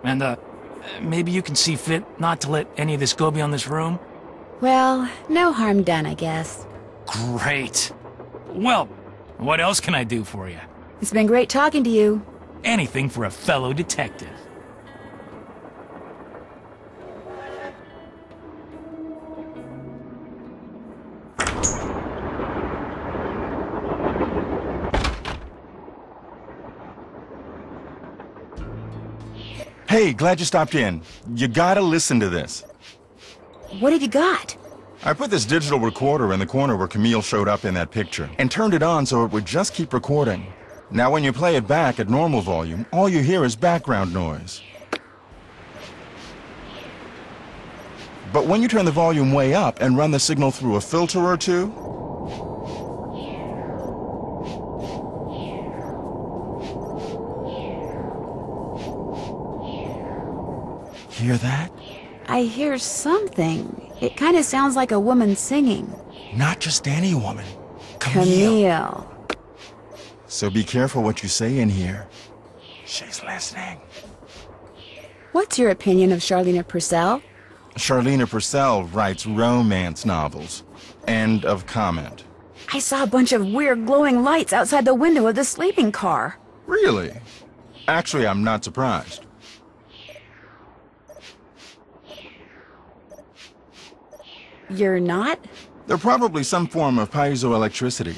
And, maybe you can see fit not to let any of this go beyond this room? Well, no harm done, I guess. Great. Well, what else can I do for you? It's been great talking to you. Anything for a fellow detective. Hey, glad you stopped in. You gotta listen to this. What have you got? I put this digital recorder in the corner where Camille showed up in that picture and turned it on so it would just keep recording. Now when you play it back at normal volume, all you hear is background noise. But when you turn the volume way up and run the signal through a filter or two, hear that? I hear something. It kind of sounds like a woman singing. Not just any woman. Camille. Camille. So be careful what you say in here. She's listening. What's your opinion of Charlene Purcell? Charlene Purcell writes romance novels. End of comment. I saw a bunch of weird glowing lights outside the window of the sleeping car. Really? Actually, I'm not surprised. You're not? They're probably some form of piezoelectricity.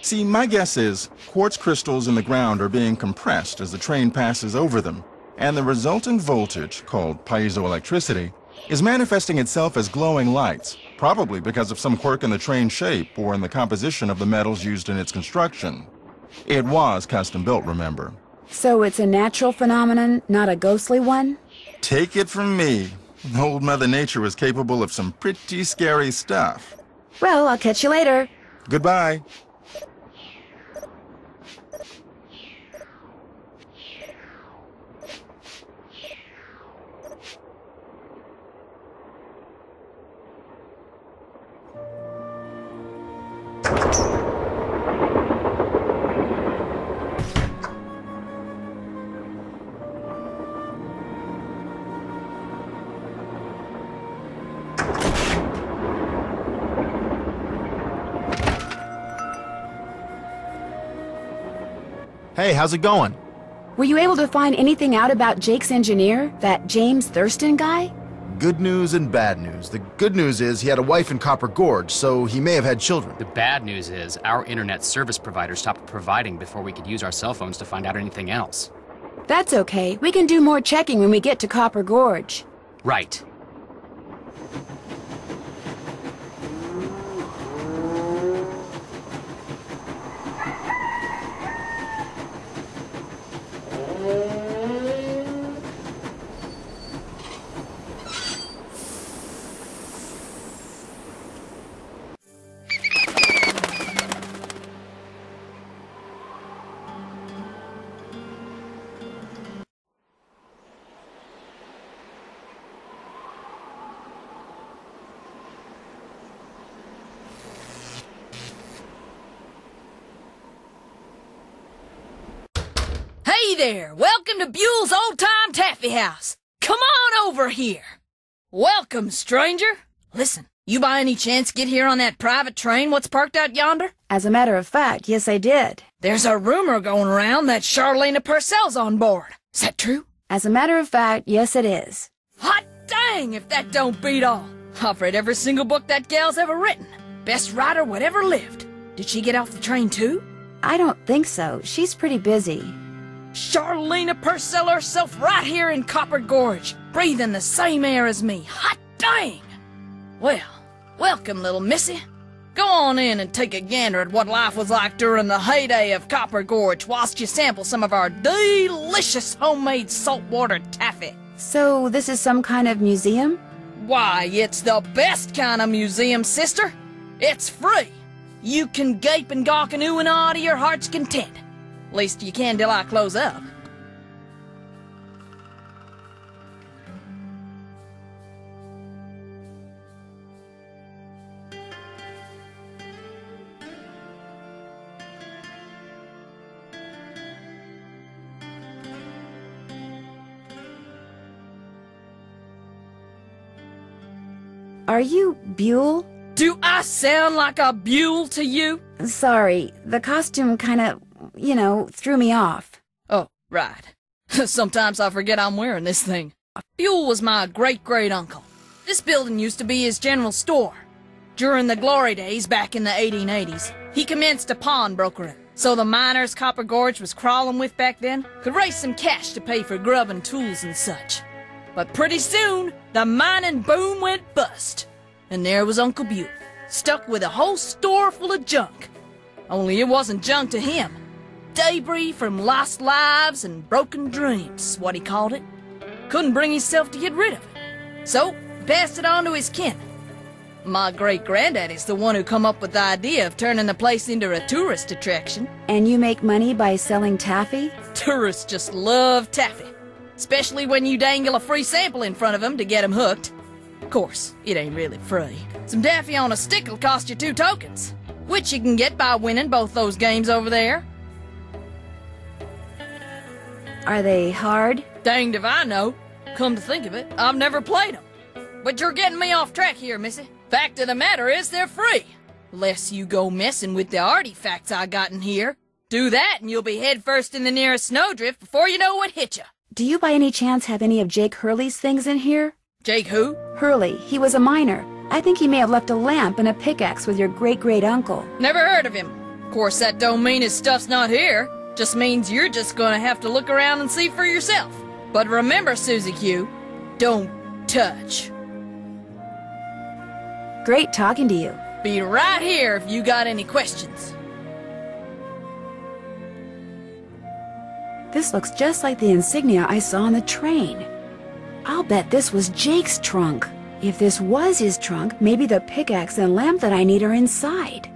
See, my guess is quartz crystals in the ground are being compressed as the train passes over them, and the resulting voltage, called piezoelectricity, is manifesting itself as glowing lights, probably because of some quirk in the train shape or in the composition of the metals used in its construction. It was custom built, remember? So it's a natural phenomenon, not a ghostly one? Take it from me. Old Mother Nature is capable of some pretty scary stuff. Well, I'll catch you later. Goodbye. Hey, how's it going? Were you able to find anything out about Jake's engineer, that James Thurston guy? Good news and bad news. The good news is he had a wife in Copper Gorge, so he may have had children. The bad news is our internet service provider stopped providing before we could use our cell phones to find out anything else. That's okay. We can do more checking when we get to Copper Gorge. Right. Hey there! Welcome to Buell's Old Time Taffy House. Come on over here. Welcome, stranger. Listen, you by any chance get here on that private train what's parked out yonder? As a matter of fact, yes I did. There's a rumor going around that Charlene Purcell's on board. Is that true? As a matter of fact, yes it is. Hot dang if that don't beat all. I've read every single book that gal's ever written. Best writer whatever lived. Did she get off the train too? I don't think so. She's pretty busy. Charlene Purcell herself right here in Copper Gorge, breathing the same air as me. Hot dang! Well, welcome, little missy. Go on in and take a gander at what life was like during the heyday of Copper Gorge whilst you sample some of our delicious homemade saltwater taffy. So this is some kind of museum? Why, it's the best kind of museum, sister. It's free. You can gape and gawk and ooh and ah to your heart's content. Least you can till I close up. are you Buell? Do I sound like a Buell to you? Sorry, the costume kinda, threw me off. Oh, right. Sometimes I forget I'm wearing this thing. Buell was my great-great-uncle. This building used to be his general store. During the glory days back in the 1880s, he commenced a pawnbrokering, so the miners Copper Gorge was crawling with back then could raise some cash to pay for grub and tools and such. But pretty soon, the mining boom went bust. And there was Uncle Buell, stuck with a whole store full of junk. Only it wasn't junk to him. Debris from lost lives and broken dreams, what he called it. Couldn't bring himself to get rid of it. So, he passed it on to his kin. My great-granddaddy's the one who come up with the idea of turning the place into a tourist attraction. And you make money by selling taffy? Tourists just love taffy. Especially when you dangle a free sample in front of them to get them hooked. Of course, it ain't really free. Some taffy on a stick'll cost you 2 tokens, which you can get by winning both those games over there. Are they hard? Danged if I know. Come to think of it, I've never played them. But you're getting me off track here, missy. Fact of the matter is, they're free. Unless you go messing with the artifacts I got in here. Do that and you'll be headfirst in the nearest snowdrift before you know what hit you. Do you by any chance have any of Jake Hurley's things in here? Jake who? Hurley. He was a miner. I think he may have left a lamp and a pickaxe with your great-great-uncle. Never heard of him. Of course, that don't mean his stuff's not here. Just means you're just gonna have to look around and see for yourself. But remember, Susie Q, don't touch. Great talking to you. Be right here if you got any questions. This looks just like the insignia I saw on the train. I'll bet this was Jake's trunk. If this was his trunk, maybe the pickaxe and lamp that I need are inside.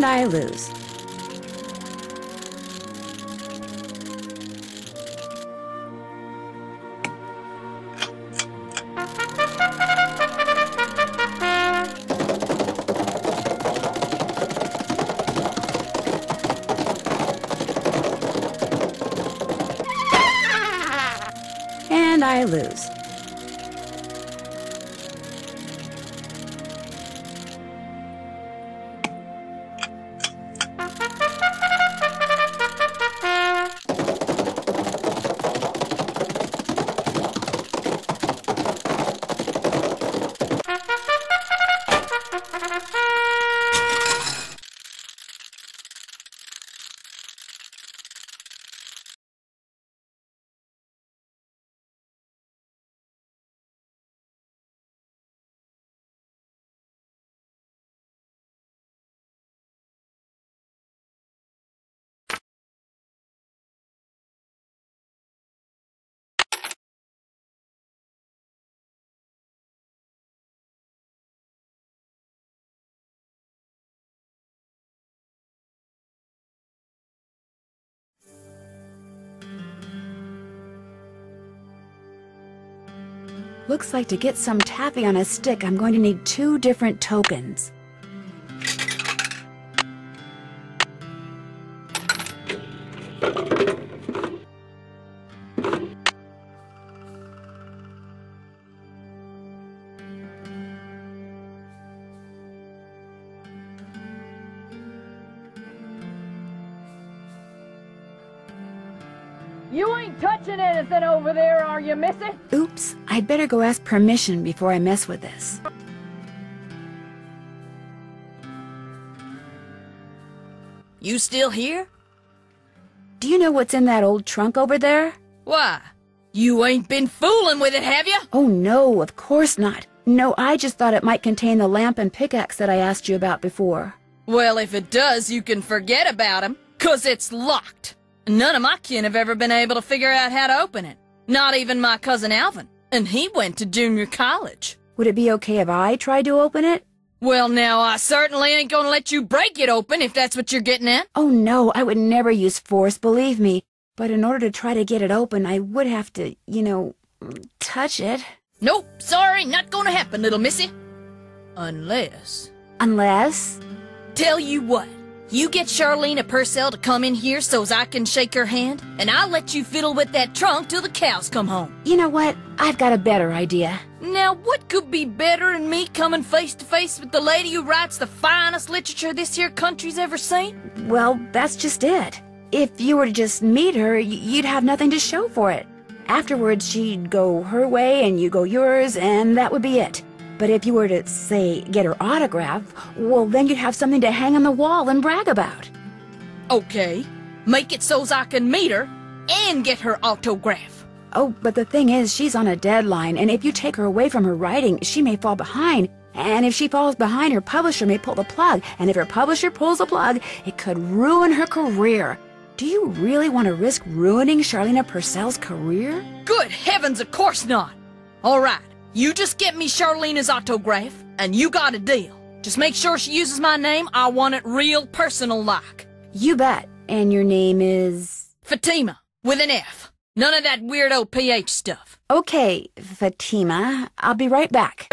And I lose. And I lose. Looks like to get some taffy on a stick, I'm going to need 2 different tokens. You ain't touching anything over there, are you, Missy? Oops, I'd better go ask permission before I mess with this. You still here? Do you know what's in that old trunk over there? Why? You ain't been fooling with it, have you? Oh no, of course not. No, I just thought it might contain the lamp and pickaxe that I asked you about before. Well, if it does, you can forget about 'em, 'cause it's locked. None of my kin have ever been able to figure out how to open it. Not even my cousin Alvin, and he went to junior college. Would it be okay if I tried to open it? Well, now, I certainly ain't gonna let you break it open if that's what you're getting at. Oh no, I would never use force, believe me. But in order to try to get it open, I would have to, touch it. Nope, sorry, not gonna happen, little missy. Unless... Unless? Tell you what, you get Charlena Purcell to come in here so's I can shake her hand, and I'll let you fiddle with that trunk till the cows come home. You know what? I've got a better idea. Now, what could be better than me coming face to face with the lady who writes the finest literature this here country's ever seen? Well, that's just it. If you were to just meet her, you'd have nothing to show for it. Afterwards, she'd go her way and you go yours, and that would be it. But if you were to, say, get her autograph, well, then you'd have something to hang on the wall and brag about. Okay, make it so's I can meet her and get her autograph. Oh, but the thing is, she's on a deadline, and if you take her away from her writing, she may fall behind. And if she falls behind, her publisher may pull the plug. And if her publisher pulls the plug, it could ruin her career. Do you really want to risk ruining Charlena Purcell's career? Good heavens, of course not. All right, you just get me Charlena's autograph, and you got a deal. Just make sure she uses my name. I want it real personal-like. You bet. And your name is? Fatima, with an F. None of that weirdo PH stuff. Okay, Fatima. I'll be right back.